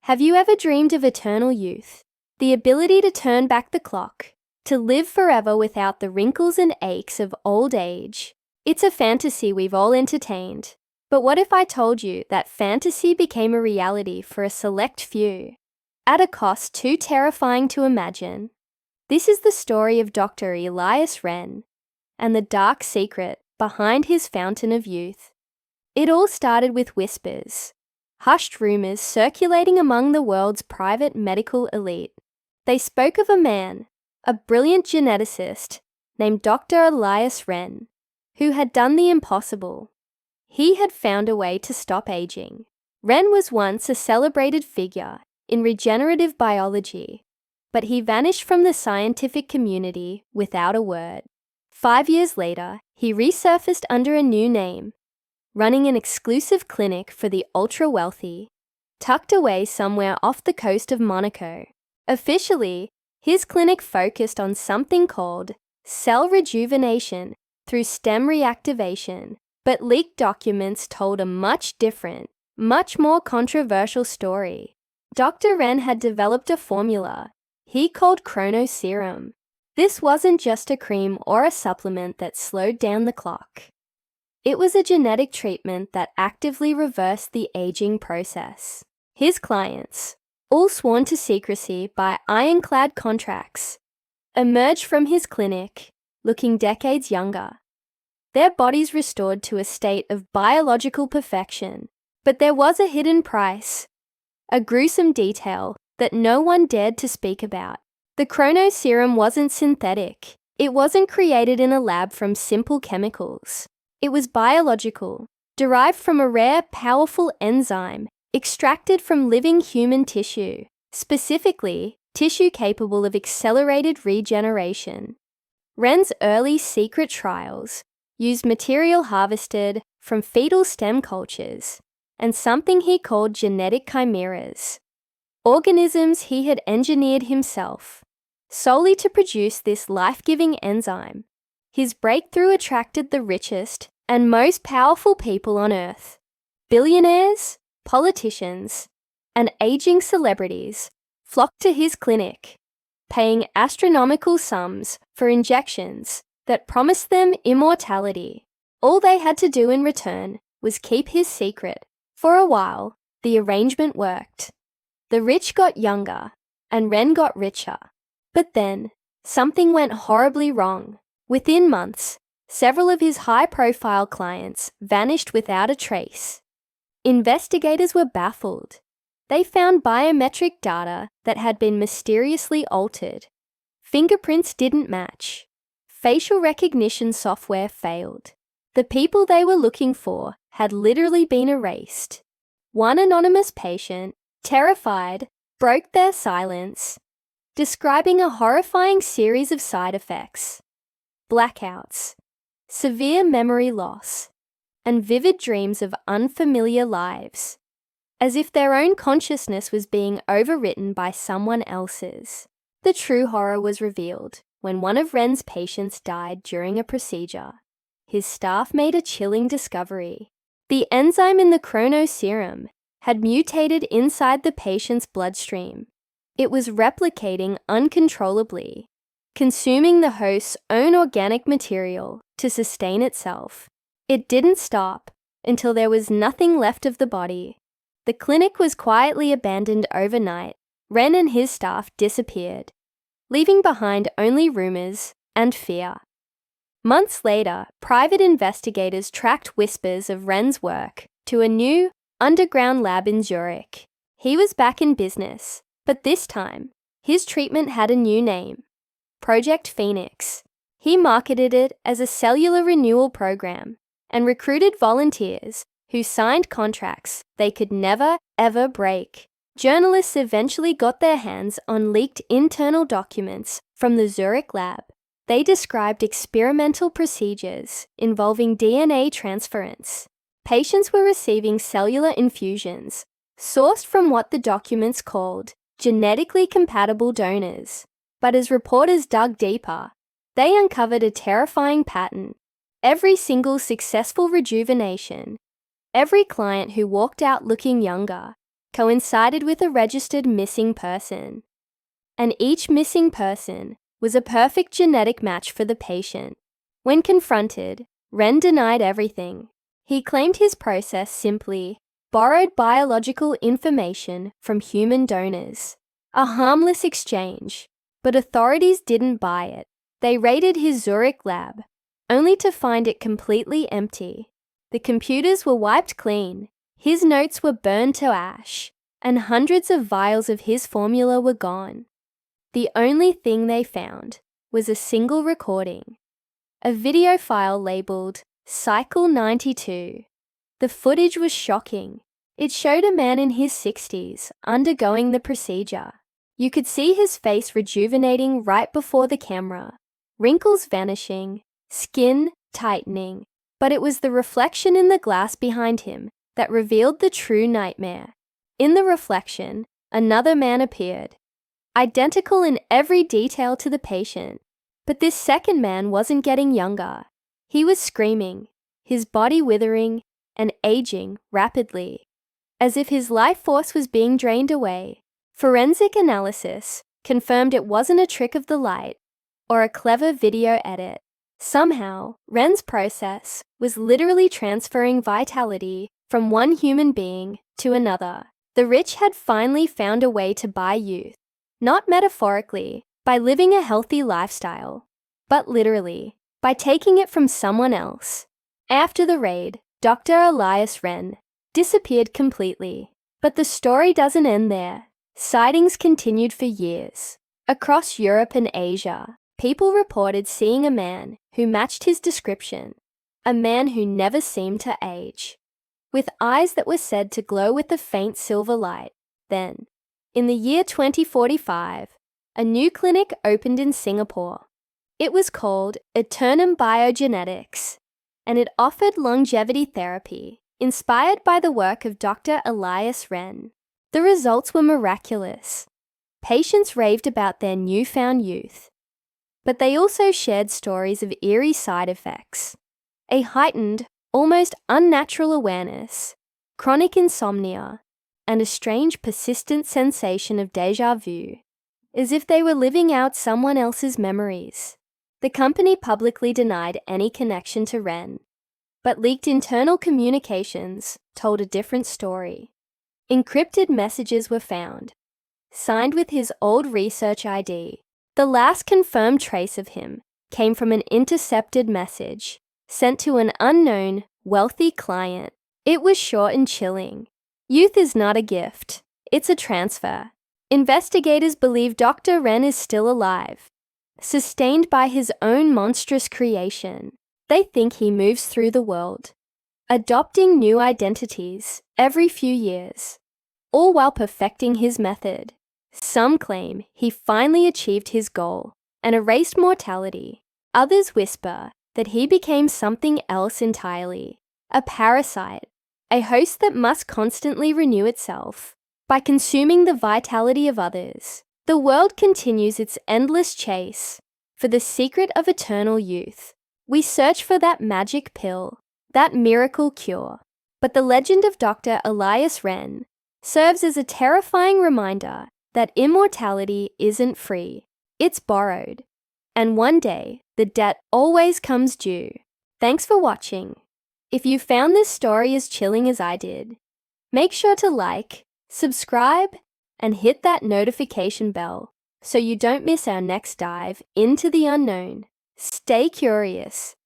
Have you ever dreamed of eternal youth? The ability to turn back the clock, to live forever without the wrinkles and aches of old age. It's a fantasy we've all entertained. But what if I told you that fantasy became a reality for a select few, at a cost too terrifying to imagine? This is the story of Dr. Elias Wren and the dark secret behind his fountain of youth. It all started with whispers, hushed rumors circulating among the world's private medical elite. They spoke of a man, a brilliant geneticist named Dr. Elias Wren, who had done the impossible. He had found a way to stop aging. Wren was once a celebrated figure in regenerative biology, but he vanished from the scientific community without a word. 5 years later, he resurfaced under a new name, running an exclusive clinic for the ultra-wealthy, tucked away somewhere off the coast of Monaco. Officially, his clinic focused on something called cell rejuvenation through stem reactivation, but leaked documents told a much different, much more controversial story. Dr. Wren had developed a formula he called chrono serum. This wasn't just a cream or a supplement that slowed down the clock. It was a genetic treatment that actively reversed the aging process. His clients, all sworn to secrecy by ironclad contracts, emerged from his clinic looking decades younger, their bodies restored to a state of biological perfection. But there was a hidden price, a gruesome detail that no one dared to speak about. The chrono serum wasn't synthetic. It wasn't created in a lab from simple chemicals. It was biological, derived from a rare, powerful enzyme extracted from living human tissue, specifically tissue capable of accelerated regeneration. Wren's early secret trials used material harvested from fetal stem cultures and something he called genetic chimeras, organisms he had engineered himself, solely to produce this life-giving enzyme. His breakthrough attracted the richest and most powerful people on Earth. Billionaires, politicians, and aging celebrities flocked to his clinic, paying astronomical sums for injections that promised them immortality. All they had to do in return was keep his secret. For a while, the arrangement worked. The rich got younger, and Wren got richer. But then, something went horribly wrong. Within months, several of his high-profile clients vanished without a trace. Investigators were baffled. They found biometric data that had been mysteriously altered. Fingerprints didn't match. Facial recognition software failed. The people they were looking for had literally been erased. One anonymous patient, terrified, broke their silence, describing a horrifying series of side effects: blackouts, severe memory loss, and vivid dreams of unfamiliar lives, as if their own consciousness was being overwritten by someone else's. The true horror was revealed when one of Wren's patients died during a procedure. His staff made a chilling discovery. The enzyme in the chrono serum had mutated inside the patient's bloodstream. It was replicating uncontrollably, consuming the host's own organic material to sustain itself. It didn't stop until there was nothing left of the body. The clinic was quietly abandoned overnight. Wren and his staff disappeared, leaving behind only rumors and fear. Months later, private investigators tracked whispers of Wren's work to a new, underground lab in Zurich. He was back in business, but this time, his treatment had a new name: Project Phoenix. He marketed it as a cellular renewal program and recruited volunteers who signed contracts they could never, ever break. Journalists eventually got their hands on leaked internal documents from the Zurich lab. They described experimental procedures involving DNA transference. Patients were receiving cellular infusions, sourced from what the documents called genetically compatible donors. But as reporters dug deeper, they uncovered a terrifying pattern. Every single successful rejuvenation, every client who walked out looking younger, coincided with a registered missing person. And each missing person was a perfect genetic match for the patient. When confronted, Wren denied everything. He claimed his process simply borrowed biological information from human donors. A harmless exchange, but authorities didn't buy it. They raided his Zurich lab, only to find it completely empty. The computers were wiped clean, his notes were burned to ash, and hundreds of vials of his formula were gone. The only thing they found was a single recording, a video file labeled Cycle 92. The footage was shocking. It showed a man in his 60s undergoing the procedure. You could see his face rejuvenating right before the camera, wrinkles vanishing, skin tightening, but it was the reflection in the glass behind him that revealed the true nightmare. In the reflection, another man appeared, identical in every detail to the patient. But this second man wasn't getting younger. He was screaming, his body withering and aging rapidly, as if his life force was being drained away. Forensic analysis confirmed it wasn't a trick of the light or a clever video edit. Somehow, Wren's process was literally transferring vitality from one human being to another. The rich had finally found a way to buy youth, not metaphorically, by living a healthy lifestyle, but literally, by taking it from someone else. After the raid, Dr. Elias Wren disappeared completely. But the story doesn't end there. Sightings continued for years. Across Europe and Asia, people reported seeing a man who matched his description, a man who never seemed to age, with eyes that were said to glow with a faint silver light. Then, in the year 2045, a new clinic opened in Singapore. It was called Eternum Biogenetics, and it offered longevity therapy inspired by the work of Dr. Elias Wren. The results were miraculous. Patients raved about their newfound youth, but they also shared stories of eerie side effects, a heightened, almost unnatural awareness, chronic insomnia, and a strange persistent sensation of déjà vu, as if they were living out someone else's memories. The company publicly denied any connection to Wren, but leaked internal communications told a different story. Encrypted messages were found, signed with his old research ID. The last confirmed trace of him came from an intercepted message sent to an unknown, wealthy client. It was short and chilling. Youth is not a gift, it's a transfer. Investigators believe Dr. Wren is still alive, sustained by his own monstrous creation. They think he moves through the world, adopting new identities every few years, all while perfecting his method. Some claim he finally achieved his goal and erased mortality. Others whisper that he became something else entirely, a parasite, a host that must constantly renew itself by consuming the vitality of others. The world continues its endless chase for the secret of eternal youth. We search for that magic pill, that miracle cure. But the legend of Dr. Elias Wren serves as a terrifying reminder that immortality isn't free, it's borrowed. And one day, the debt always comes due. Thanks for watching. If you found this story as chilling as I did, make sure to like, subscribe, and hit that notification bell so you don't miss our next dive into the unknown. Stay curious,